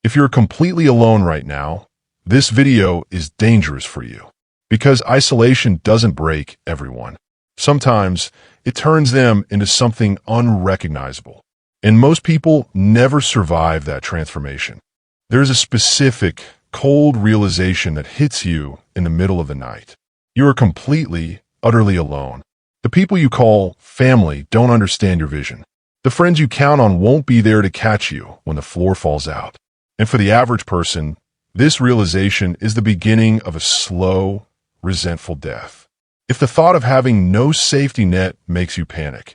If you're completely alone right now, this video is dangerous for you because isolation doesn't break everyone. Sometimes it turns them into something unrecognizable, and most people never survive that transformation. There's a specific, cold realization that hits you in the middle of the night. You are completely, utterly alone. The people you call family don't understand your vision. The friends you count on won't be there to catch you when the floor falls out. And for the average person, this realization is the beginning of a slow, resentful death. If the thought of having no safety net makes you panic,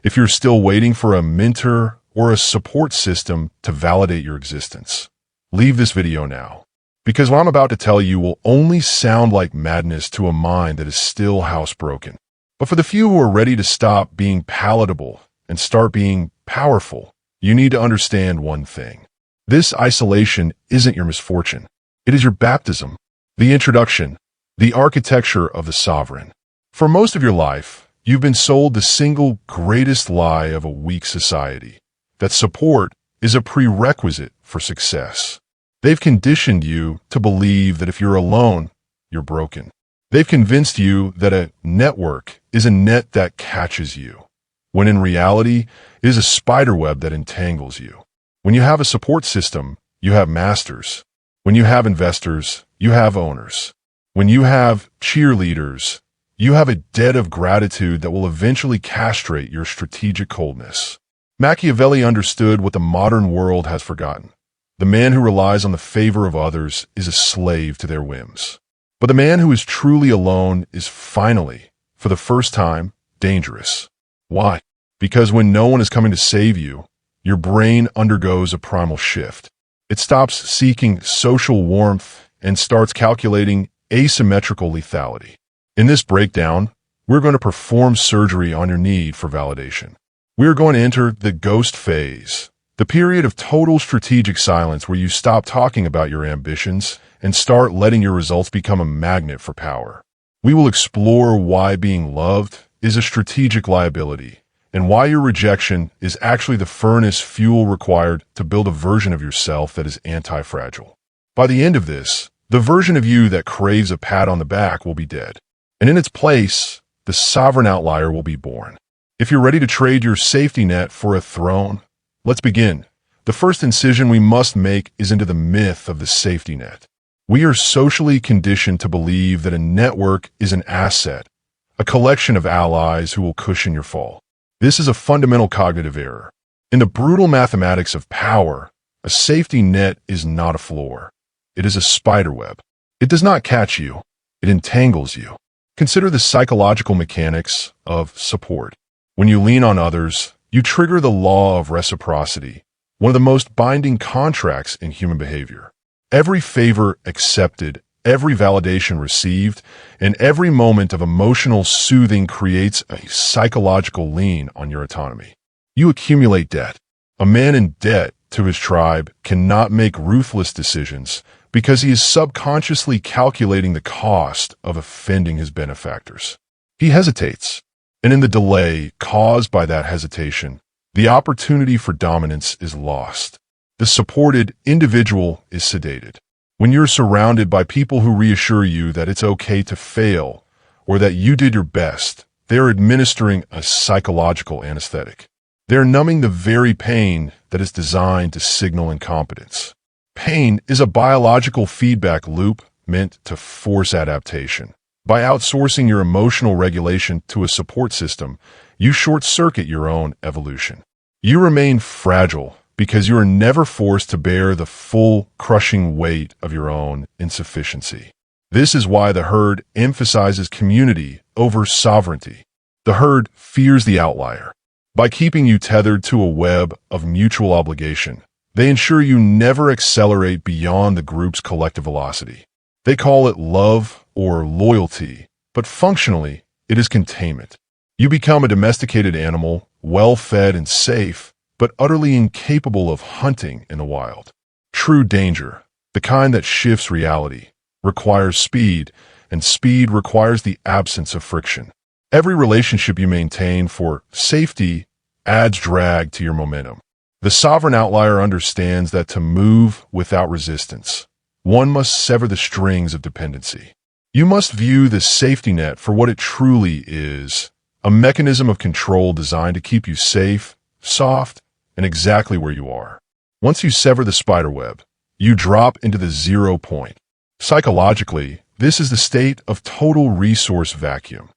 if you're still waiting for a mentor or a support system to validate your existence, leave this video now. Because what I'm about to tell you will only sound like madness to a mind that is still housebroken. But for the few who are ready to stop being palatable and start being powerful, you need to understand one thing. This isolation isn't your misfortune. It is your baptism, the introduction, the architecture of the sovereign. For most of your life, you've been sold the single greatest lie of a weak society, that support is a prerequisite for success. They've conditioned you to believe that if you're alone, you're broken. They've convinced you that a network is a net that catches you, when in reality, it is a spiderweb that entangles you. When you have a support system, you have masters. When you have investors, you have owners. When you have cheerleaders, you have a debt of gratitude that will eventually castrate your strategic coldness. Machiavelli understood what the modern world has forgotten. The man who relies on the favor of others is a slave to their whims. But the man who is truly alone is finally, for the first time, dangerous. Why? Because when no one is coming to save you, your brain undergoes a primal shift. It stops seeking social warmth and starts calculating asymmetrical lethality. In this breakdown, we're going to perform surgery on your need for validation. We are going to enter the ghost phase, the period of total strategic silence where you stop talking about your ambitions and start letting your results become a magnet for power. We will explore why being loved is a strategic liability and why your rejection is actually the furnace fuel required to build a version of yourself that is anti-fragile. By the end of this, the version of you that craves a pat on the back will be dead, and in its place, the sovereign outlier will be born. If you're ready to trade your safety net for a throne, let's begin. The first incision we must make is into the myth of the safety net. We are socially conditioned to believe that a network is an asset, a collection of allies who will cushion your fall. This is a fundamental cognitive error. In the brutal mathematics of power, a safety net is not a floor. It is a spiderweb. It does not catch you. It entangles you. Consider the psychological mechanics of support. When you lean on others, you trigger the law of reciprocity, one of the most binding contracts in human behavior. Every favor accepted, every validation received, and every moment of emotional soothing creates a psychological lien on your autonomy. You accumulate debt. A man in debt to his tribe cannot make ruthless decisions because he is subconsciously calculating the cost of offending his benefactors. He hesitates, and in the delay caused by that hesitation, the opportunity for dominance is lost. The supported individual is sedated. When you're surrounded by people who reassure you that it's okay to fail or that you did your best, they're administering a psychological anesthetic. They're numbing the very pain that is designed to signal incompetence. Pain is a biological feedback loop meant to force adaptation. By outsourcing your emotional regulation to a support system, you short-circuit your own evolution. You remain fragile because you are never forced to bear the full, crushing weight of your own insufficiency. This is why the herd emphasizes community over sovereignty. The herd fears the outlier. By keeping you tethered to a web of mutual obligation, they ensure you never accelerate beyond the group's collective velocity. They call it love or loyalty, but functionally, it is containment. You become a domesticated animal, well-fed and safe, but utterly incapable of hunting in the wild. True danger, the kind that shifts reality, requires speed, and speed requires the absence of friction. Every relationship you maintain for safety adds drag to your momentum. The sovereign outlier understands that to move without resistance, one must sever the strings of dependency. You must view the safety net for what it truly is, a mechanism of control designed to keep you safe, soft, and exactly where you are. Once you sever the spiderweb, you drop into the 0 point. Psychologically, this is the state of total resource vacuum.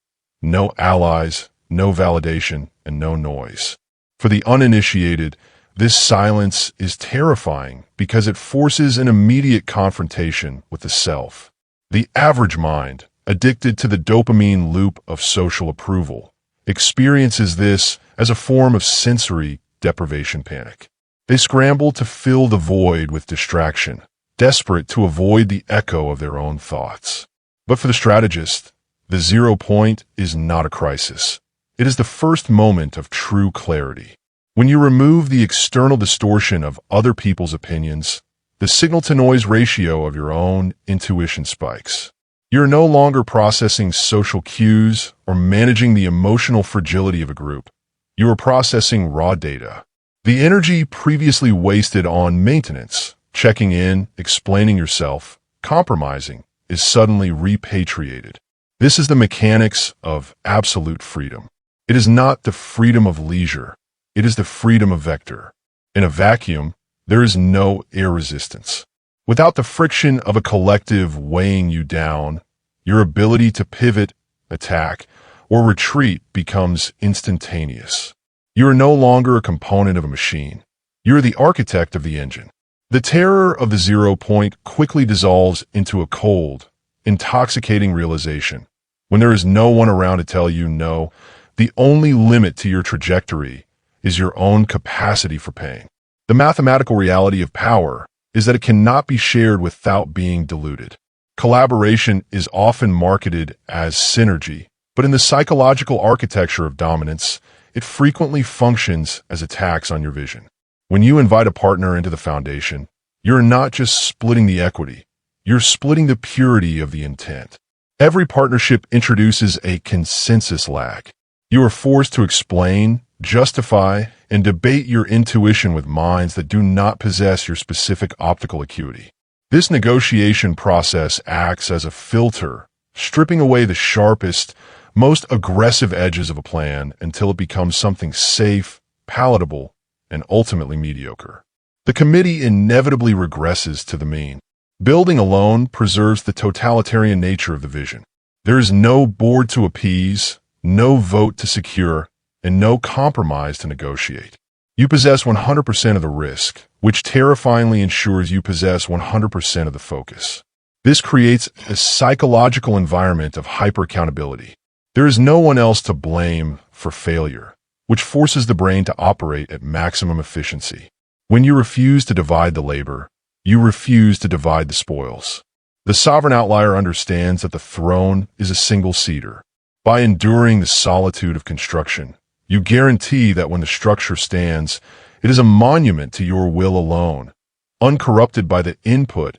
No allies, no validation, and no noise. For the uninitiated, this silence is terrifying because it forces an immediate confrontation with the self. The average mind, addicted to the dopamine loop of social approval, experiences this as a form of sensory deprivation panic. They scramble to fill the void with distraction, desperate to avoid the echo of their own thoughts. But for the strategist, the 0 point is not a crisis. It is the first moment of true clarity. When you remove the external distortion of other people's opinions, the signal-to-noise ratio of your own intuition spikes. You're no longer processing social cues or managing the emotional fragility of a group. You are processing raw data. The energy previously wasted on maintenance, checking in, explaining yourself, compromising, is suddenly repatriated. This is the mechanics of absolute freedom. It is not the freedom of leisure. It is the freedom of vector. In a vacuum, there is no air resistance. Without the friction of a collective weighing you down, your ability to pivot, attack, or retreat becomes instantaneous. You are no longer a component of a machine. You are the architect of the engine. The terror of the 0 point quickly dissolves into a cold, intoxicating realization. When there is no one around to tell you no, the only limit to your trajectory is your own capacity for pain. The mathematical reality of power is that it cannot be shared without being diluted. Collaboration is often marketed as synergy, but in the psychological architecture of dominance, it frequently functions as a tax on your vision. When you invite a partner into the foundation, you're not just splitting the equity, you're splitting the purity of the intent. Every partnership introduces a consensus lag. You are forced to explain, justify, and debate your intuition with minds that do not possess your specific optical acuity. This negotiation process acts as a filter, stripping away the sharpest, most aggressive edges of a plan until it becomes something safe, palatable, and ultimately mediocre. The committee inevitably regresses to the mean. Building alone preserves the totalitarian nature of the vision. There is no board to appease, no vote to secure, and no compromise to negotiate. You possess 100% of the risk, which terrifyingly ensures you possess 100% of the focus. This creates a psychological environment of hyper-accountability. There is no one else to blame for failure, which forces the brain to operate at maximum efficiency. When you refuse to divide the labor, you refuse to divide the spoils. The sovereign outlier understands that the throne is a single-seater. By enduring the solitude of construction, you guarantee that when the structure stands, it is a monument to your will alone, uncorrupted by the input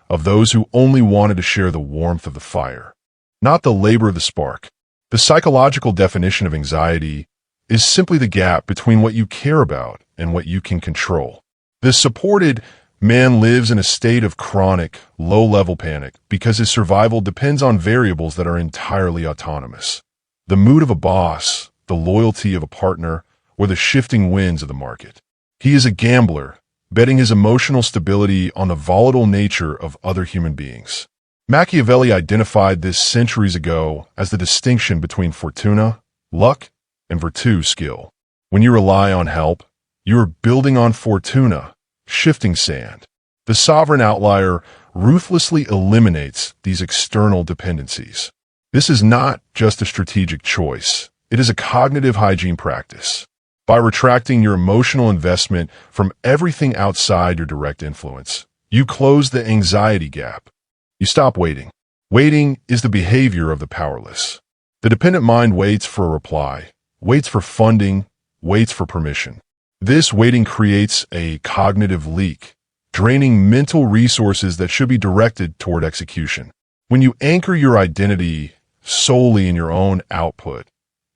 of those who only wanted to share the warmth of the fire, not the labor of the spark. The psychological definition of anxiety is simply the gap between what you care about and what you can control. The supported man lives in a state of chronic, low-level panic because his survival depends on variables that are entirely autonomous. The mood of a boss, the loyalty of a partner, or the shifting winds of the market. He is a gambler, betting his emotional stability on the volatile nature of other human beings. Machiavelli identified this centuries ago as the distinction between fortuna, luck, and virtù, skill. When you rely on help, you are building on fortuna, shifting sand. The sovereign outlier ruthlessly eliminates these external dependencies. This is not just a strategic choice. It is a cognitive hygiene practice. By retracting your emotional investment from everything outside your direct influence, you close the anxiety gap. You stop waiting. Waiting is the behavior of the powerless. The dependent mind waits for a reply, waits for funding, waits for permission. This waiting creates a cognitive leak, draining mental resources that should be directed toward execution. When you anchor your identity solely in your own output,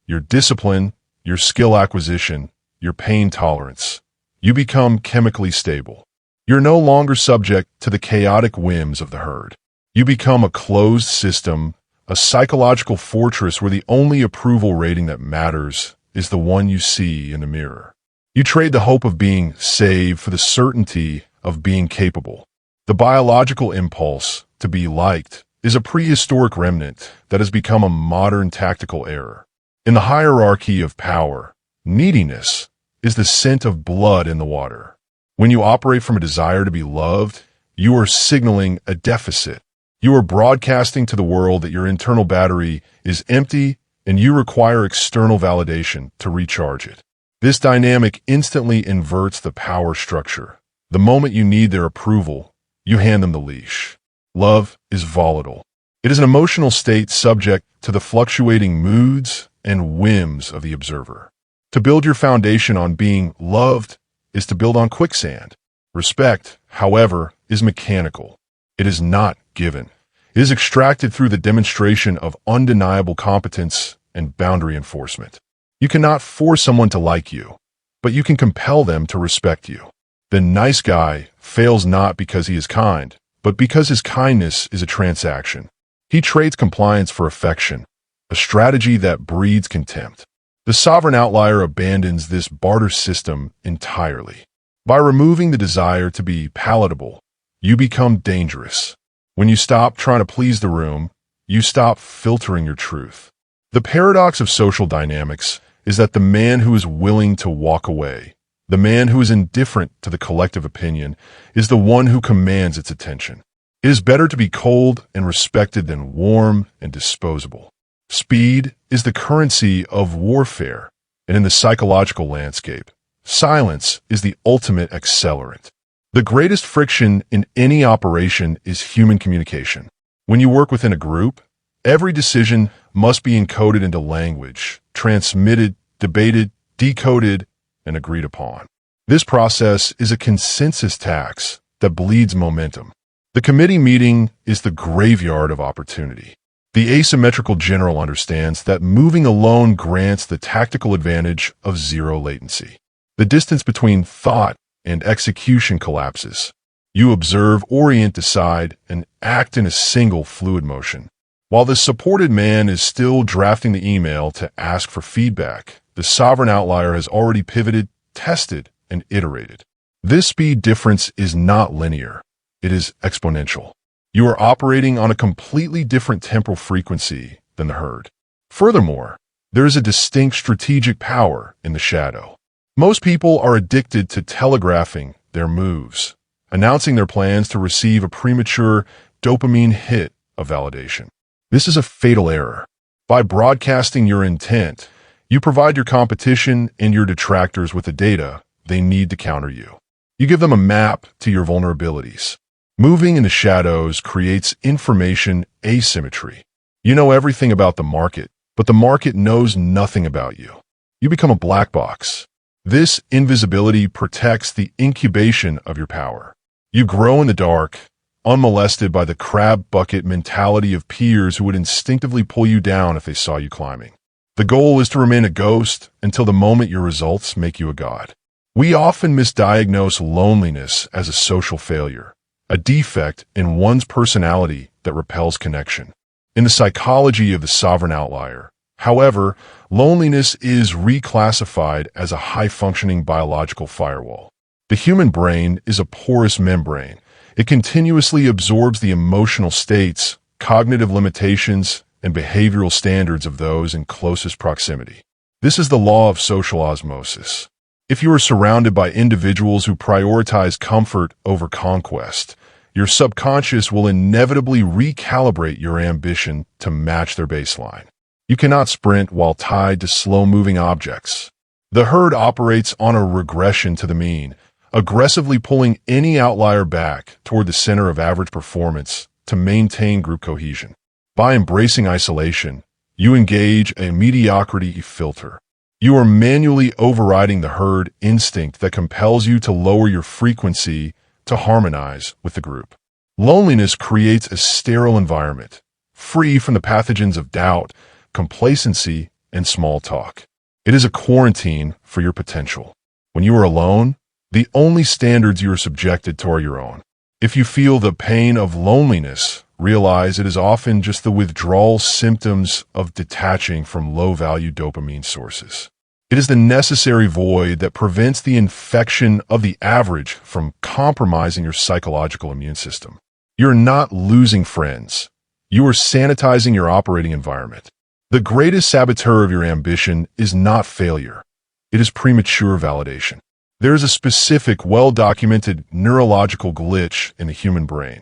your discipline, your skill acquisition, your pain tolerance, You become chemically stable. You're no longer subject to the chaotic whims of the herd. You become a closed system, a psychological fortress where the only approval rating that matters is the one you see in the mirror. You trade the hope of being saved for the certainty of being capable. The biological impulse to be liked is a prehistoric remnant that has become a modern tactical error. In the hierarchy of power, neediness is the scent of blood in the water. When you operate from a desire to be loved, you are signaling a deficit. You are broadcasting to the world that your internal battery is empty and you require external validation to recharge it. This dynamic instantly inverts the power structure. The moment you need their approval, you hand them the leash. Love is volatile. It is an emotional state subject to the fluctuating moods and whims of the observer. To build your foundation on being loved is to build on quicksand. Respect, however, is mechanical. It is not given. It is extracted through the demonstration of undeniable competence and boundary enforcement. You cannot force someone to like you, but you can compel them to respect you. The nice guy fails not because he is kind, but because his kindness is a transaction. He trades compliance for affection, a strategy that breeds contempt. The sovereign outlier abandons this barter system entirely. By removing the desire to be palatable, you become dangerous. When you stop trying to please the room, you stop filtering your truth. The paradox of social dynamics is that the man who is willing to walk away, the man who is indifferent to the collective opinion, is the one who commands its attention. It is better to be cold and respected than warm and disposable. Speed is the currency of warfare, and in the psychological landscape, silence is the ultimate accelerant. The greatest friction in any operation is human communication. When you work within a group, every decision must be encoded into language, transmitted, debated, decoded, and agreed upon. This process is a consensus tax that bleeds momentum. The committee meeting is the graveyard of opportunity. The asymmetrical general understands that moving alone grants the tactical advantage of zero latency. The distance between thought and execution collapses. You observe, orient, decide, and act in a single fluid motion. While the supported man is still drafting the email to ask for feedback, the sovereign outlier has already pivoted, tested, and iterated. This speed difference is not linear. It is exponential. You are operating on a completely different temporal frequency than the herd. Furthermore, there is a distinct strategic power in the shadow. Most people are addicted to telegraphing their moves, announcing their plans to receive a premature dopamine hit of validation. This is a fatal error. By broadcasting your intent, you provide your competition and your detractors with the data they need to counter you. You give them a map to your vulnerabilities. Moving in the shadows creates information asymmetry. You know everything about the market, but the market knows nothing about you. You become a black box. This invisibility protects the incubation of your power. You grow in the dark, unmolested by the crab bucket mentality of peers who would instinctively pull you down if they saw you climbing. The goal is to remain a ghost until the moment your results make you a god. We often misdiagnose loneliness as a social failure, a defect in one's personality that repels connection. In the psychology of the sovereign outlier, however, loneliness is reclassified as a high-functioning biological firewall. The human brain is a porous membrane. It continuously absorbs the emotional states, cognitive limitations, and behavioral standards of those in closest proximity. This is the law of social osmosis. If you are surrounded by individuals who prioritize comfort over conquest, your subconscious will inevitably recalibrate your ambition to match their baseline. You cannot sprint while tied to slow-moving objects. The herd operates on a regression to the mean, aggressively pulling any outlier back toward the center of average performance to maintain group cohesion. By embracing isolation, you engage a mediocrity filter. You are manually overriding the herd instinct that compels you to lower your frequency to harmonize with the group. Loneliness creates a sterile environment, free from the pathogens of doubt, complacency, and small talk. It is a quarantine for your potential. When you are alone, The only standards you are subjected to are your own. If you feel the pain of loneliness, realize it is often just the withdrawal symptoms of detaching from low-value dopamine sources. It is the necessary void that prevents the infection of the average from compromising your psychological immune system. You're not losing friends. You are sanitizing your operating environment. The greatest saboteur of your ambition is not failure. It is premature validation. There is a specific, well-documented neurological glitch in the human brain.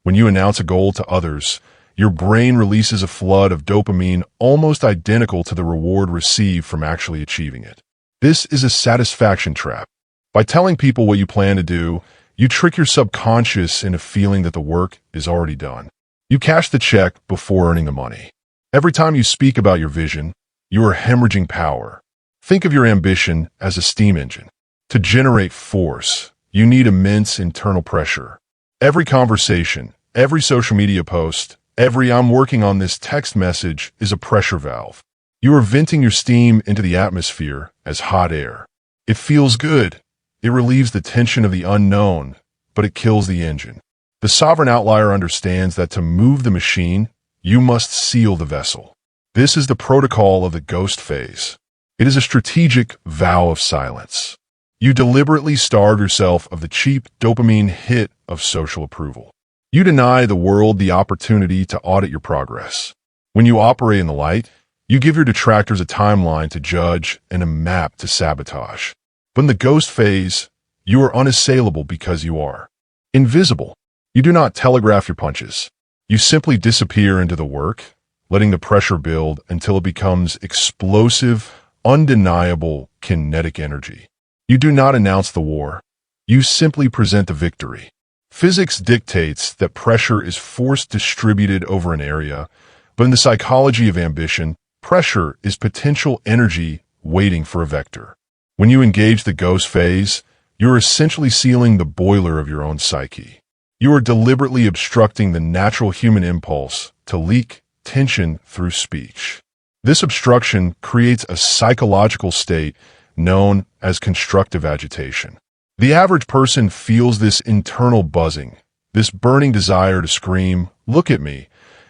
When you announce a goal to others, your brain releases a flood of dopamine almost identical to the reward received from actually achieving it. This is a satisfaction trap. By telling people what you plan to do, you trick your subconscious into feeling that the work is already done. You cash the check before earning the money. Every time you speak about your vision, you are hemorrhaging power. Think of your ambition as a steam engine. To generate force, you need immense internal pressure. Every conversation, every social media post, every "I'm working on this" text message is a pressure valve. You are venting your steam into the atmosphere as hot air. It feels good. It relieves the tension of the unknown, but it kills the engine. The sovereign outlier understands that to move the machine, you must seal the vessel. This is the protocol of the ghost phase. It is a strategic vow of silence. You deliberately starve yourself of the cheap dopamine hit of social approval. You deny the world the opportunity to audit your progress. When you operate in the light, you give your detractors a timeline to judge and a map to sabotage. But in the ghost phase, you are unassailable because you are invisible. You do not telegraph your punches. You simply disappear into the work, letting the pressure build until it becomes explosive, undeniable, kinetic energy. You do not announce the war. You simply present the victory. Physics dictates that pressure is force distributed over an area, but in the psychology of ambition, pressure is potential energy waiting for a vector. When you engage the ghost phase, you're essentially sealing the boiler of your own psyche. You are deliberately obstructing the natural human impulse to leak tension through speech. This obstruction creates a psychological state known as constructive agitation. The average person feels this internal buzzing, this burning desire to scream, "Look at me,"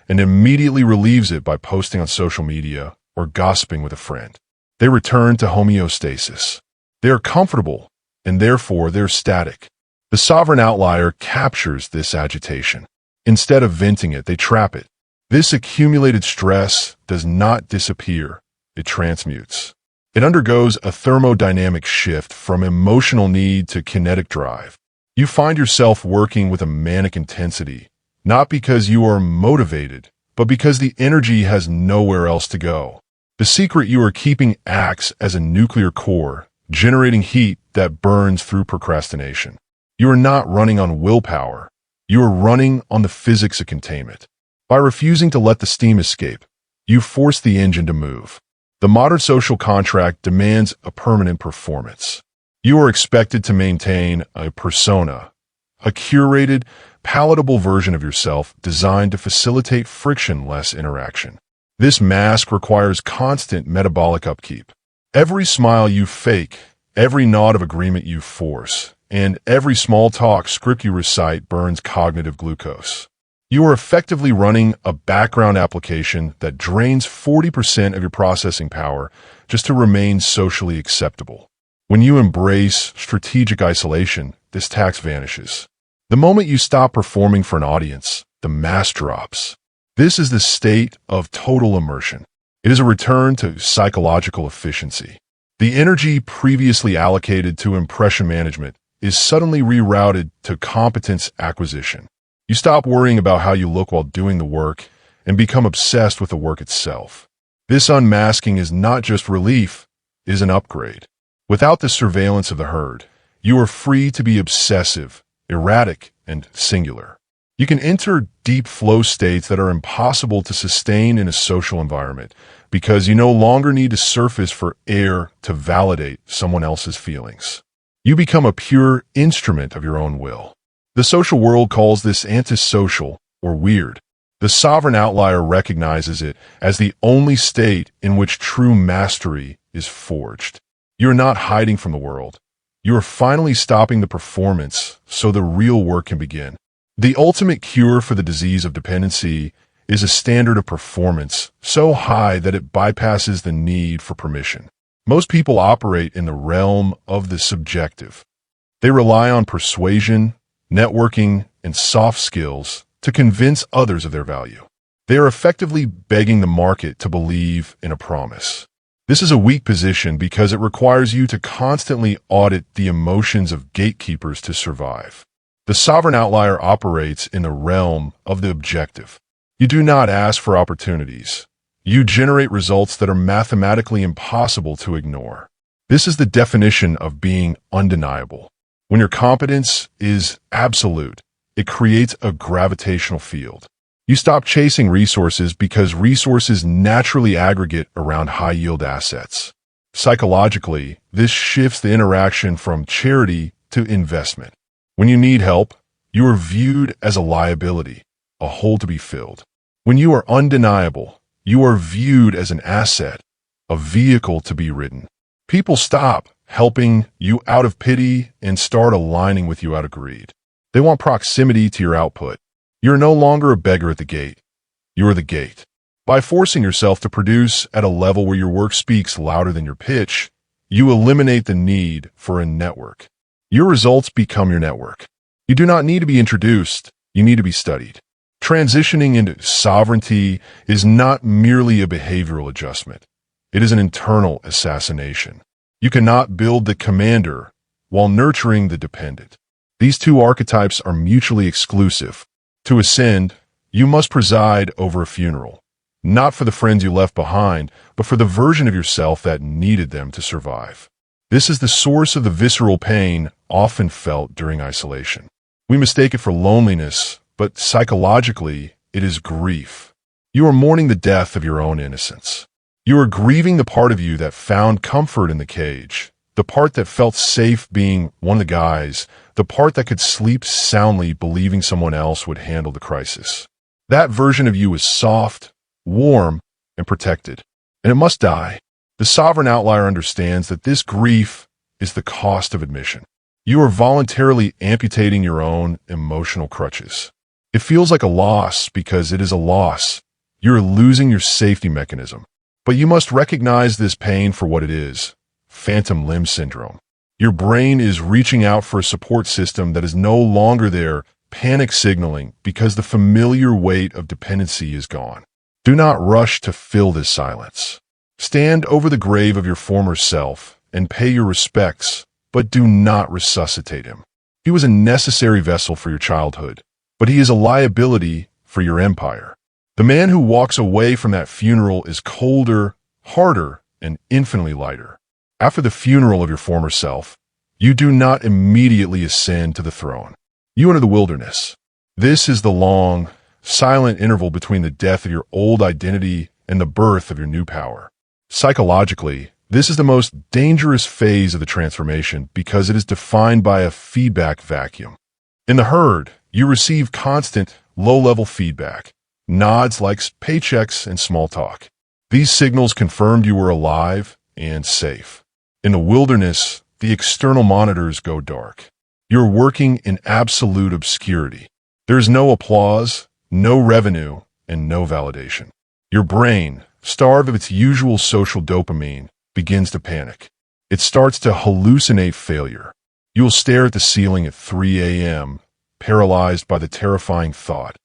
and immediately relieves it by posting on social media or gossiping with a friend. They return to homeostasis. They are comfortable, and therefore they're static. The sovereign outlier captures this agitation. Instead of venting it, they trap it. This accumulated stress does not disappear, it transmutes. It undergoes a thermodynamic shift from emotional need to kinetic drive. You find yourself working with a manic intensity, not because you are motivated, but because the energy has nowhere else to go. The secret: you are keeping acts as a nuclear core, generating heat that burns through procrastination. You are not running on willpower. You are running on the physics of containment. By refusing to let the steam escape, you force the engine to move. The modern social contract demands a permanent performance. You are expected to maintain a persona, a curated, palatable version of yourself designed to facilitate frictionless interaction. This mask requires constant metabolic upkeep. Every smile you fake, every nod of agreement you force, and every small talk script you recite burns cognitive glucose. You are effectively running a background application that drains 40% of your processing power just to remain socially acceptable. When you embrace strategic isolation, this tax vanishes. The moment you stop performing for an audience, the mask drops. This is the state of total immersion. It is a return to psychological efficiency. The energy previously allocated to impression management is suddenly rerouted to competence acquisition. You stop worrying about how you look while doing the work and become obsessed with the work itself. This unmasking is not just relief, it is an upgrade. Without the surveillance of the herd, you are free to be obsessive, erratic, and singular. You can enter deep flow states that are impossible to sustain in a social environment because you no longer need to surface for air to validate someone else's feelings. You become a pure instrument of your own will. The social world calls this antisocial or weird. The sovereign outlier recognizes it as the only state in which true mastery is forged. You're not hiding from the world. You are finally stopping the performance so the real work can begin. The ultimate cure for the disease of dependency is a standard of performance so high that it bypasses the need for permission. Most people operate in the realm of the subjective. They rely on persuasion, networking, and soft skills to convince others of their value. They are effectively begging the market to believe in a promise. This is a weak position because it requires you to constantly audit the emotions of gatekeepers to survive. The sovereign outlier operates in the realm of the objective. You do not ask for opportunities. You generate results that are mathematically impossible to ignore. This is the definition of being undeniable. When your competence is absolute, it creates a gravitational field. You stop chasing resources because resources naturally aggregate around high-yield assets. Psychologically, this shifts the interaction from charity to investment. When you need help, you are viewed as a liability, a hole to be filled. When you are undeniable, you are viewed as an asset, a vehicle to be ridden. People stop helping you out of pity and start aligning with you out of greed. They want proximity to your output. You are no longer a beggar at the gate. You are the gate. By forcing yourself to produce at a level where your work speaks louder than your pitch, you eliminate the need for a network. Your results become your network. You do not need to be introduced. You need to be studied. Transitioning into sovereignty is not merely a behavioral adjustment. It is an internal assassination. You cannot build the commander while nurturing the dependent. These two archetypes are mutually exclusive. To ascend, you must preside over a funeral, not for the friends you left behind, but for the version of yourself that needed them to survive. This is the source of the visceral pain often felt during isolation. We mistake it for loneliness, but psychologically, it is grief. You are mourning the death of your own innocence. You are grieving the part of you that found comfort in the cage, the part that felt safe being one of the guys, the part that could sleep soundly believing someone else would handle the crisis. That version of you is soft, warm, and protected, and it must die. The sovereign outlier understands that this grief is the cost of admission. You are voluntarily amputating your own emotional crutches. It feels like a loss because it is a loss. You are losing your safety mechanism. But you must recognize this pain for what it is: phantom limb syndrome. Your brain is reaching out for a support system that is no longer there, panic signaling because the familiar weight of dependency is gone. Do not rush to fill this silence. Stand over the grave of your former self and pay your respects, but do not resuscitate him. He was a necessary vessel for your childhood, but he is a liability for your empire. The man who walks away from that funeral is colder, harder, and infinitely lighter. After the funeral of your former self, you do not immediately ascend to the throne. You enter the wilderness. This is the long, silent interval between the death of your old identity and the birth of your new power. Psychologically, this is the most dangerous phase of the transformation because it is defined by a feedback vacuum. In the herd, you receive constant, low-level feedback, nods like paychecks and small talk. These signals confirmed you were alive and safe. In the wilderness, the external monitors go dark. You're working in absolute obscurity. There is no applause, no revenue, and no validation. Your brain, starved of its usual social dopamine, begins to panic. It starts to hallucinate failure. You'll stare at the ceiling at 3 a.m., paralyzed by the terrifying thought: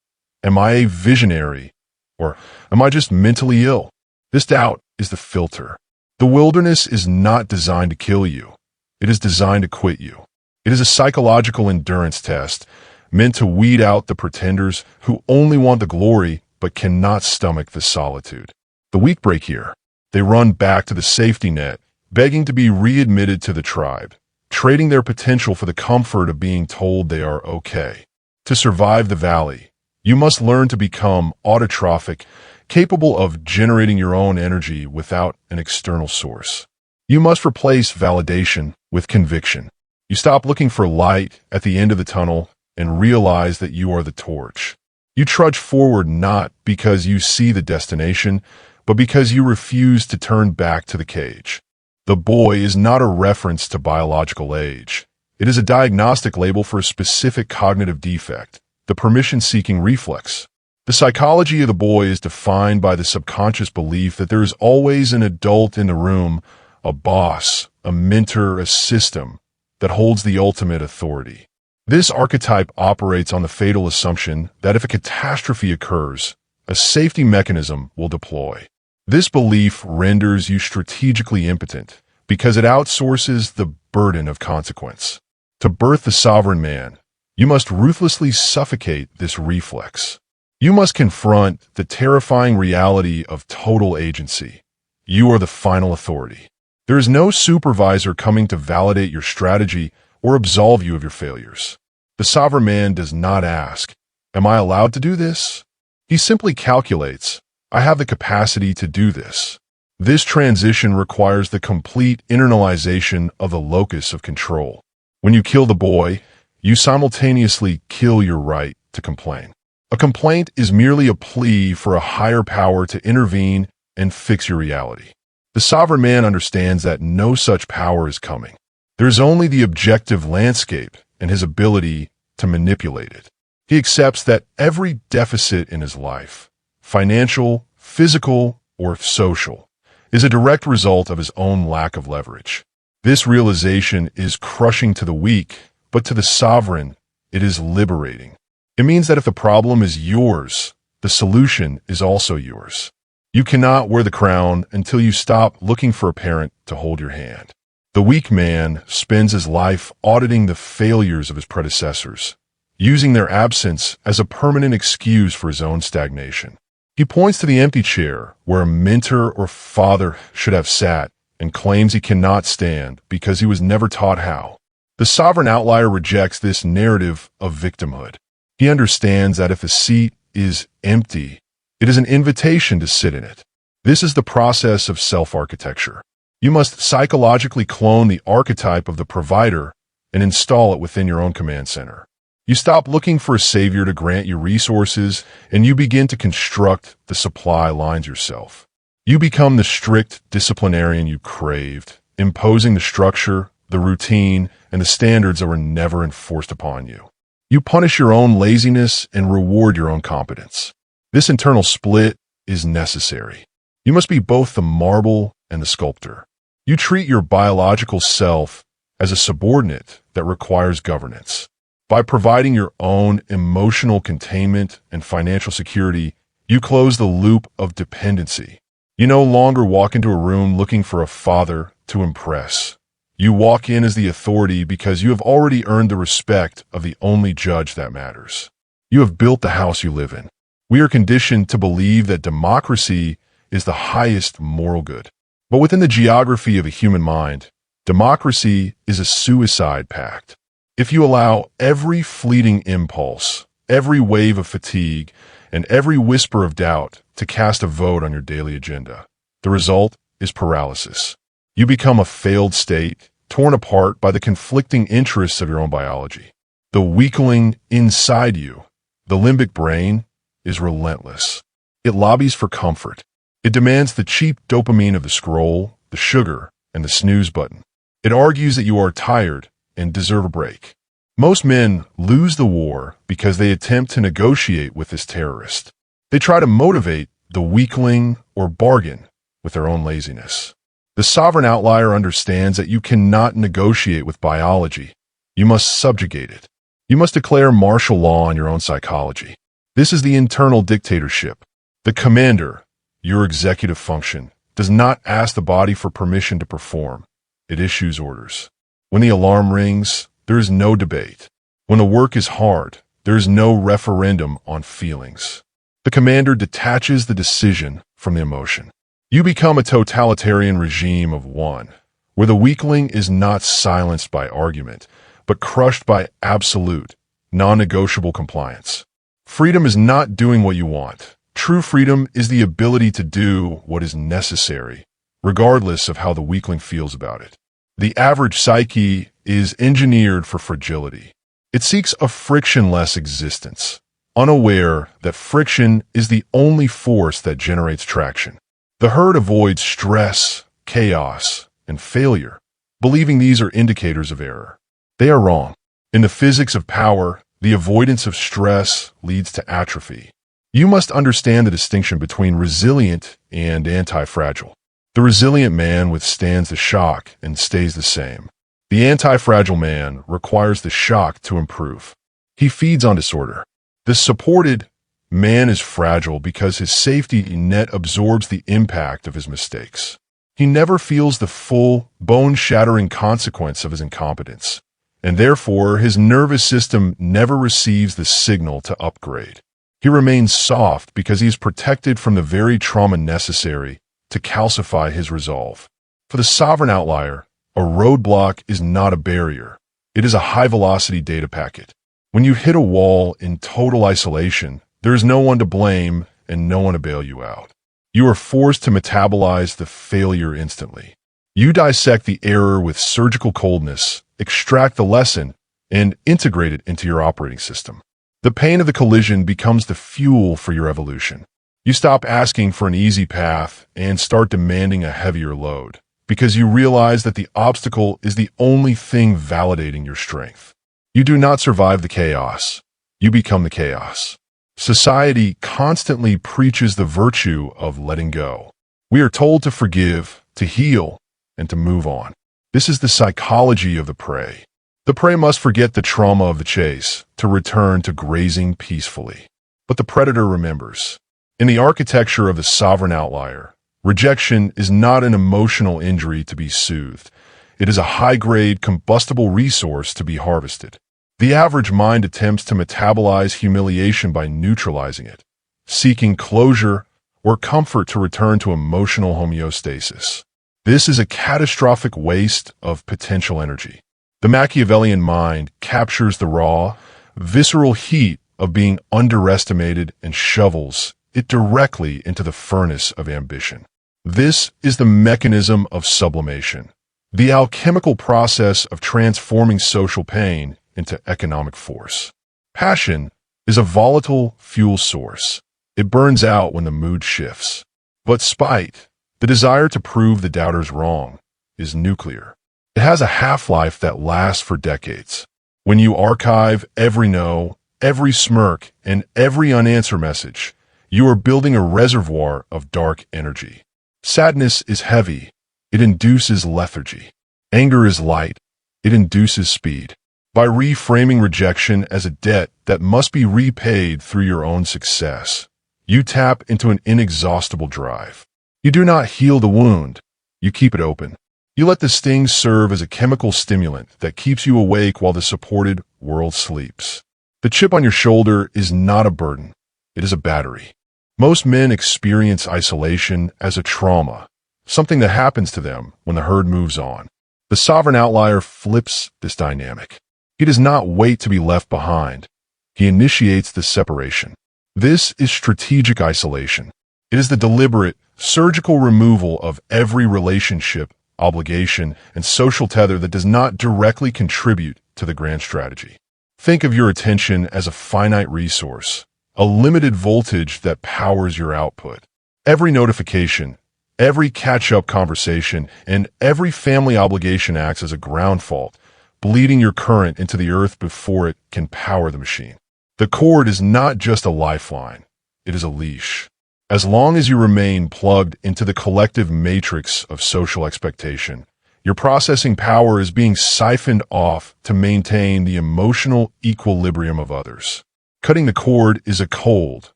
am I a visionary, or am I just mentally ill? This doubt is the filter. The wilderness is not designed to kill you. It is designed to quit you. It is a psychological endurance test meant to weed out the pretenders who only want the glory but cannot stomach the solitude. The weak break here. They run back to the safety net, begging to be readmitted to the tribe, trading their potential for the comfort of being told they are okay. To survive the valley, you must learn to become autotrophic, capable of generating your own energy without an external source. You must replace validation with conviction. You stop looking for light at the end of the tunnel and realize that you are the torch. You trudge forward not because you see the destination, but because you refuse to turn back to the cage. The boy is not a reference to biological age. It is a diagnostic label for a specific cognitive defect, the permission-seeking reflex. The psychology of the boy is defined by the subconscious belief that there is always an adult in the room, a boss, a mentor, a system that holds the ultimate authority. This archetype operates on the fatal assumption that if a catastrophe occurs, a safety mechanism will deploy. This belief renders you strategically impotent because it outsources the burden of consequence. To birth the sovereign man, you must ruthlessly suffocate this reflex. You must confront the terrifying reality of total agency. You are the final authority. There is no supervisor coming to validate your strategy or absolve you of your failures. The sovereign man does not ask, "Am I allowed to do this?" He simply calculates, "I have the capacity to do this." This transition requires the complete internalization of the locus of control. When you kill the boy, you simultaneously kill your right to complain. A complaint is merely a plea for a higher power to intervene and fix your reality. The sovereign man understands that no such power is coming. There is only the objective landscape and his ability to manipulate it. He accepts that every deficit in his life, financial, physical, or social, is a direct result of his own lack of leverage. This realization is crushing to the weak, but to the sovereign, it is liberating. It means that if the problem is yours, the solution is also yours. You cannot wear the crown until you stop looking for a parent to hold your hand. The weak man spends his life auditing the failures of his predecessors, using their absence as a permanent excuse for his own stagnation. He points to the empty chair where a mentor or father should have sat and claims he cannot stand because he was never taught how. The sovereign outlier rejects this narrative of victimhood. He understands that if a seat is empty, it is an invitation to sit in it. This is the process of self-architecture. You must psychologically clone the archetype of the provider and install it within your own command center. You stop looking for a savior to grant you resources, and you begin to construct the supply lines yourself. You become the strict disciplinarian you craved, imposing the structure, the routine, and the standards that were never enforced upon you. You punish your own laziness and reward your own competence. This internal split is necessary. You must be both the marble and the sculptor. You treat your biological self as a subordinate that requires governance. By providing your own emotional containment and financial security, you close the loop of dependency. You no longer walk into a room looking for a father to impress. You walk in as the authority because you have already earned the respect of the only judge that matters. You have built the house you live in. We are conditioned to believe that democracy is the highest moral good. But within the geography of a human mind, democracy is a suicide pact. If you allow every fleeting impulse, every wave of fatigue, and every whisper of doubt to cast a vote on your daily agenda, the result is paralysis. You become a failed state, torn apart by the conflicting interests of your own biology. The weakling inside you, the limbic brain, is relentless. It lobbies for comfort. It demands the cheap dopamine of the scroll, the sugar, and the snooze button. It argues that you are tired and deserve a break. Most men lose the war because they attempt to negotiate with this terrorist. They try to motivate the weakling or bargain with their own laziness. The sovereign outlier understands that you cannot negotiate with biology. You must subjugate it. You must declare martial law on your own psychology. This is the internal dictatorship. The commander, your executive function, does not ask the body for permission to perform. It issues orders. When the alarm rings, there is no debate. When the work is hard, there is no referendum on feelings. The commander detaches the decision from the emotion. You become a totalitarian regime of one, where the weakling is not silenced by argument, but crushed by absolute, non-negotiable compliance. Freedom is not doing what you want. True freedom is the ability to do what is necessary, regardless of how the weakling feels about it. The average psyche is engineered for fragility. It seeks a frictionless existence, unaware that friction is the only force that generates traction. The herd avoids stress, chaos, and failure, believing these are indicators of error. They are wrong. In the physics of power, the avoidance of stress leads to atrophy. You must understand the distinction between resilient and anti-fragile. The resilient man withstands the shock and stays the same. The anti-fragile man requires the shock to improve. He feeds on disorder. The supported man is fragile because his safety net absorbs the impact of his mistakes. He never feels the full, bone-shattering consequence of his incompetence, and therefore his nervous system never receives the signal to upgrade. He remains soft because he is protected from the very trauma necessary to calcify his resolve. For the sovereign outlier, a roadblock is not a barrier. It is a high-velocity data packet. When you hit a wall in total isolation, there is no one to blame and no one to bail you out. You are forced to metabolize the failure instantly. You dissect the error with surgical coldness, extract the lesson, and integrate it into your operating system. The pain of the collision becomes the fuel for your evolution. You stop asking for an easy path and start demanding a heavier load, because you realize that the obstacle is the only thing validating your strength. You do not survive the chaos. You become the chaos. Society constantly preaches the virtue of letting go. We are told to forgive, to heal, and to move on. This is the psychology of the prey. The prey must forget the trauma of the chase to return to grazing peacefully. But the predator remembers. In the architecture of the sovereign outlier, rejection is not an emotional injury to be soothed. It is a high-grade, combustible resource to be harvested. The average mind attempts to metabolize humiliation by neutralizing it, seeking closure or comfort to return to emotional homeostasis. This is a catastrophic waste of potential energy. The Machiavellian mind captures the raw, visceral heat of being underestimated and shovels it directly into the furnace of ambition. This is the mechanism of sublimation, the alchemical process of transforming social pain into economic force. Passion is a volatile fuel source. It burns out when the mood shifts. But spite, the desire to prove the doubters wrong, is nuclear. It has a half-life that lasts for decades. When you archive every no, every smirk, and every unanswered message, you are building a reservoir of dark energy. Sadness is heavy. It induces lethargy. Anger is light. It induces speed. By reframing rejection as a debt that must be repaid through your own success, you tap into an inexhaustible drive. You do not heal the wound. You keep it open. You let the sting serve as a chemical stimulant that keeps you awake while the supported world sleeps. The chip on your shoulder is not a burden. It is a battery. Most men experience isolation as a trauma, something that happens to them when the herd moves on. The sovereign outlier flips this dynamic. He does not wait to be left behind. He initiates the separation. This is strategic isolation. It is the deliberate, surgical removal of every relationship, obligation, and social tether that does not directly contribute to the grand strategy. Think of your attention as a finite resource, a limited voltage that powers your output. Every notification, every catch-up conversation, and every family obligation acts as a ground fault, bleeding your current into the earth before it can power the machine. The cord is not just a lifeline, it is a leash. As long as you remain plugged into the collective matrix of social expectation, your processing power is being siphoned off to maintain the emotional equilibrium of others. Cutting the cord is a cold,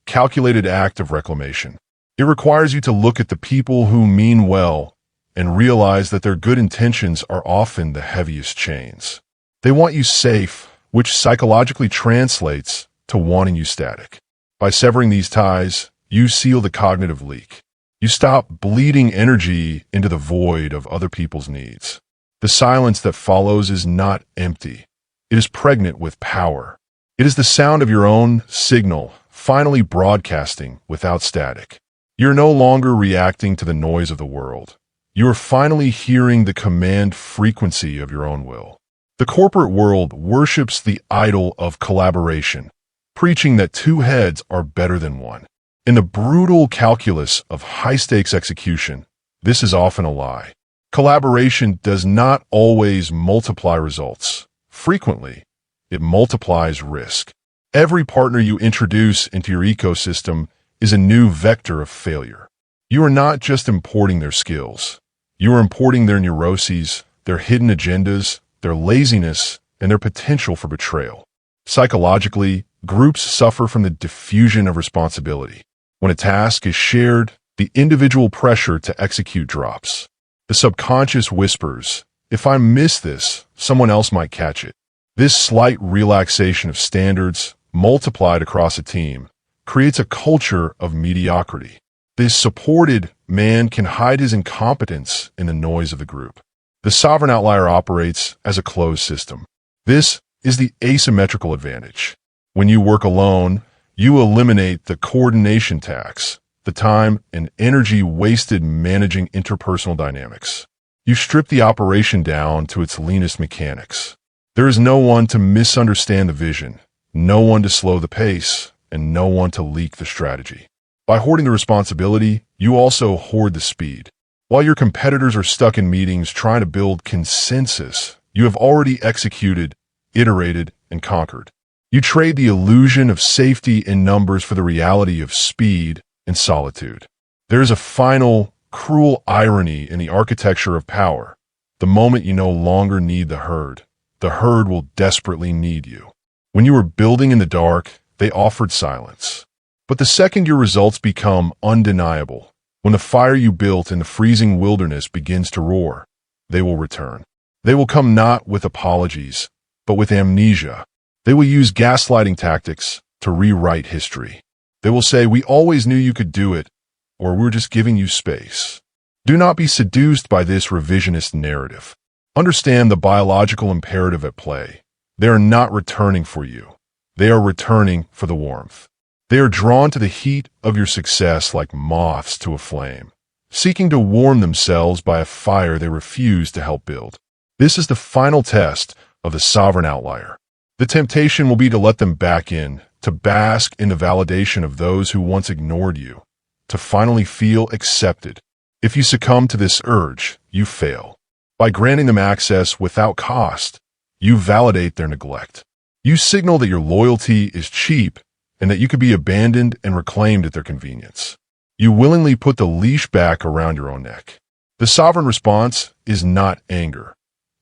calculated act of reclamation. It requires you to look at the people who mean well and realize that their good intentions are often the heaviest chains. They want you safe, which psychologically translates to wanting you static. By severing these ties, you seal the cognitive leak. You stop bleeding energy into the void of other people's needs. The silence that follows is not empty. It is pregnant with power. It is the sound of your own signal, finally broadcasting without static. You're no longer reacting to the noise of the world. You are finally hearing the command frequency of your own will. The corporate world worships the idol of collaboration, preaching that two heads are better than one. In the brutal calculus of high-stakes execution, this is often a lie. Collaboration does not always multiply results. Frequently, it multiplies risk. Every partner you introduce into your ecosystem is a new vector of failure. You are not just importing their skills. You are importing their neuroses, their hidden agendas, their laziness, and their potential for betrayal. Psychologically, groups suffer from the diffusion of responsibility. When a task is shared, the individual pressure to execute drops. The subconscious whispers, "If I miss this, someone else might catch it." This slight relaxation of standards, multiplied across a team, creates a culture of mediocrity. This supported man can hide his incompetence in the noise of the group. The sovereign outlier operates as a closed system. This is the asymmetrical advantage. When you work alone, you eliminate the coordination tax, the time and energy wasted managing interpersonal dynamics. You strip the operation down to its leanest mechanics. There is no one to misunderstand the vision, no one to slow the pace, and no one to leak the strategy. By hoarding the responsibility, you also hoard the speed. While your competitors are stuck in meetings trying to build consensus, you have already executed, iterated, and conquered. You trade the illusion of safety in numbers for the reality of speed and solitude. There is a final, cruel irony in the architecture of power. The moment you no longer need the herd will desperately need you. When you were building in the dark, they offered silence. But the second your results become undeniable, when the fire you built in the freezing wilderness begins to roar, they will return. They will come not with apologies, but with amnesia. They will use gaslighting tactics to rewrite history. They will say, "We always knew you could do it," or "We're just giving you space." Do not be seduced by this revisionist narrative. Understand the biological imperative at play. They are not returning for you. They are returning for the warmth. They are drawn to the heat of your success like moths to a flame, seeking to warm themselves by a fire they refuse to help build. This is the final test of the sovereign outlier. The temptation will be to let them back in, to bask in the validation of those who once ignored you, to finally feel accepted. If you succumb to this urge, you fail. By granting them access without cost, you validate their neglect. You signal that your loyalty is cheap and that you could be abandoned and reclaimed at their convenience. You willingly put the leash back around your own neck. The sovereign response is not anger.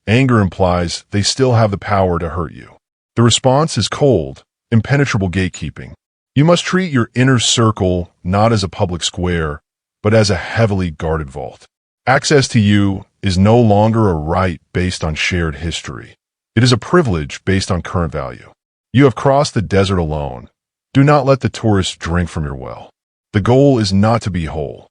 Anger implies they still have the power to hurt you. The response is cold, impenetrable gatekeeping. You must treat your inner circle not as a public square, but as a heavily guarded vault. Access to you is no longer a right based on shared history. It is a privilege based on current value. You have crossed the desert alone. Do not let the tourists drink from your well. The goal is not to be whole.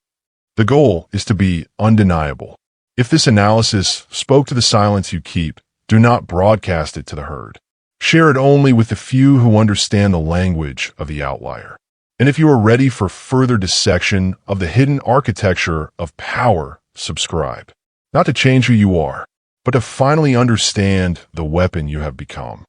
The goal is to be undeniable. If this analysis spoke to the silence you keep, do not broadcast it to the herd. Share it only with the few who understand the language of the outlier. And if you are ready for further dissection of the hidden architecture of power, subscribe. Not to change who you are, but to finally understand the weapon you have become.